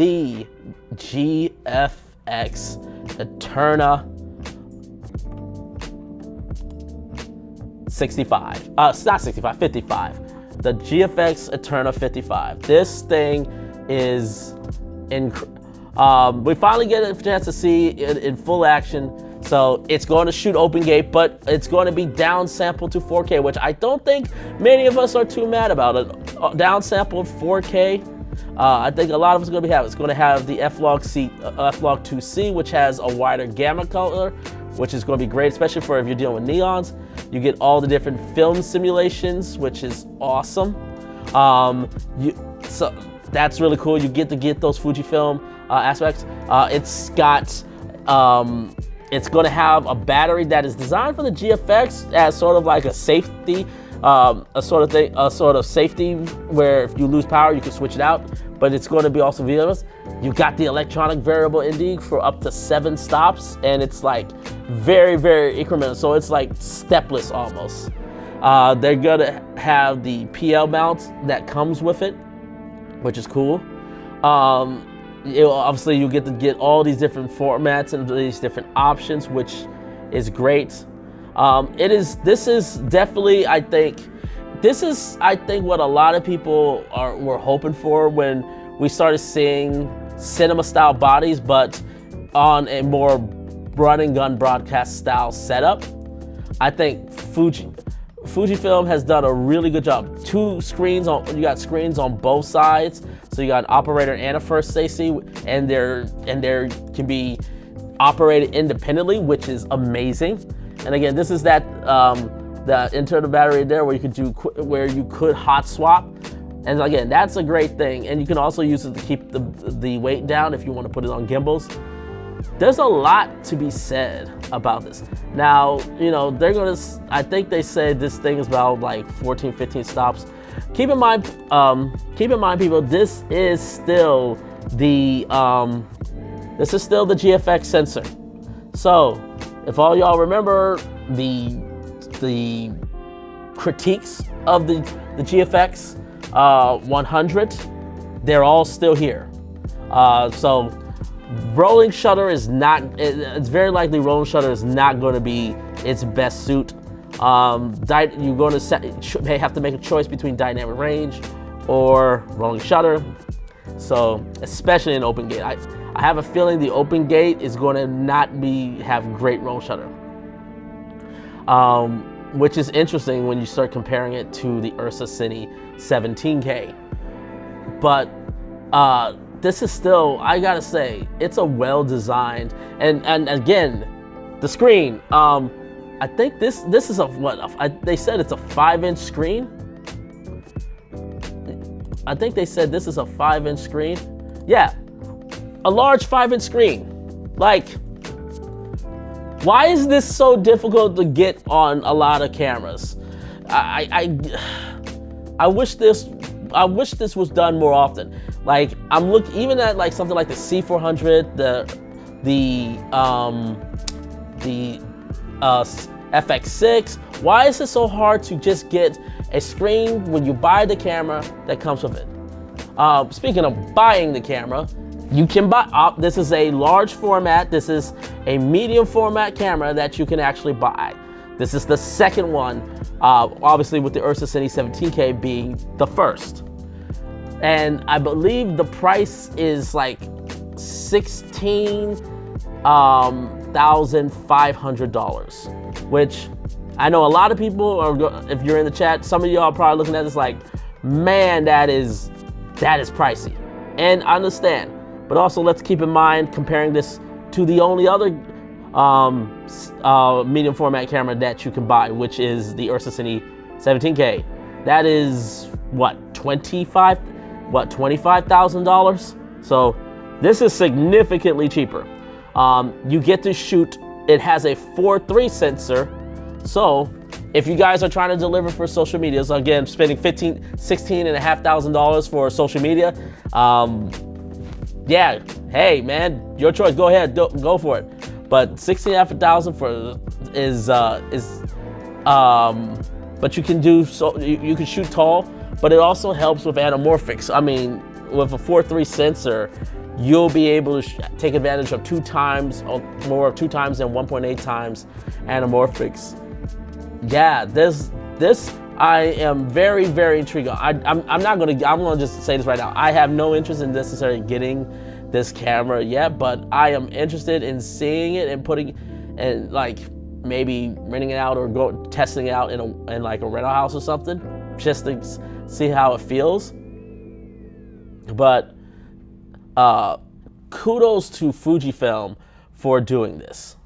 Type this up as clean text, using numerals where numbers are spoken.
the GFX Eterna 55. It's not 65, 55. The GFX Eterna 55. This thing is we finally get a chance to see it in full action. So it's going to shoot open gate, but it's going to be downsampled to 4K, which I don't think many of us are too mad about it. Downsampled 4K. I think a lot of us are going to be having. It's going to have the F-Log2C, which has a wider gamma color, which is going to be great, especially for if you're dealing with neons. You get all the different film simulations, which is awesome. So that's really cool. You get to get those Fujifilm aspects. It's going to have a battery that is designed for the GFX as sort of like a safety, sort of safety where if you lose power, you can switch it out. But it's going to be also VMS. You got the electronic variable ND for up to 7 stops, and it's like very, very incremental. So it's like stepless almost. They're going to have the PL mount that comes with it, which is cool. Obviously, you get to get all these different formats and these different options, which is great. This is definitely, I think what a lot of people were hoping for when we started seeing cinema style bodies, but on a more run and gun broadcast style setup. I think Fujifilm has done a really good job. You got screens on both sides. So you got an operator and a first AC, and they're can be operated independently, which is amazing. And again, this is that the internal battery there where you could hot swap. And again, that's a great thing. And you can also use it to keep the weight down if you want to put it on gimbals. There's a lot to be said about this. Now, I think they said this thing is about like 14, 15 stops. Keep in mind, people, this is still the GFX sensor. So, if all y'all remember the critiques of the GFX 100, they're all still here. So, rolling shutter is not. It's very likely rolling shutter is not going to be its best suit. You're going to have to make a choice between dynamic range or rolling shutter. So, especially in open gate, I have a feeling the open gate is going to not have great roll shutter, which is interesting when you start comparing it to the Ursa Cine 17K. But this is still, I gotta say, it's a well-designed, and again, the screen. I think this is they said it's a 5-inch screen. I think they said this is a 5-inch screen. Yeah, a large 5-inch screen. Like, why is this so difficult to get on a lot of cameras? I wish this was done more often. Like, I'm looking even at like something like the C400, the FX6. Why is it so hard to just get a screen when you buy the camera that comes with it? Speaking of buying the camera, you can buy, this is a large format, this is a medium format camera that you can actually buy. This is the second one, obviously with the Ursa Cine 17K being the first. And I believe the price is like $16,500, which I know a lot of people are, if you're in the chat, some of y'all are probably looking at this like, man, that is pricey. And I understand, but also let's keep in mind comparing this to the only other medium format camera that you can buy, which is the Ursa Cine 17K. That is what, $25,000? So this is significantly cheaper. You get to shoot, it has a 4:3 sensor. So if you guys are trying to deliver for social media, so again, spending $16,500 for social media, yeah, hey man, your choice, go ahead, go for it. But $16,500 but you can do, so you can shoot tall, but it also helps with anamorphics. I mean, with a 4.3 sensor, you'll be able to take advantage of 2 times or more, 2 times and 1.8 times anamorphics. Yeah, this I am very, very intrigued. I'm gonna just say this right now. I have no interest in necessarily getting this camera yet, but I am interested in seeing it and putting, and like maybe renting it out or testing it out in like a rental house or something, just to see how it feels. But kudos to Fujifilm for doing this.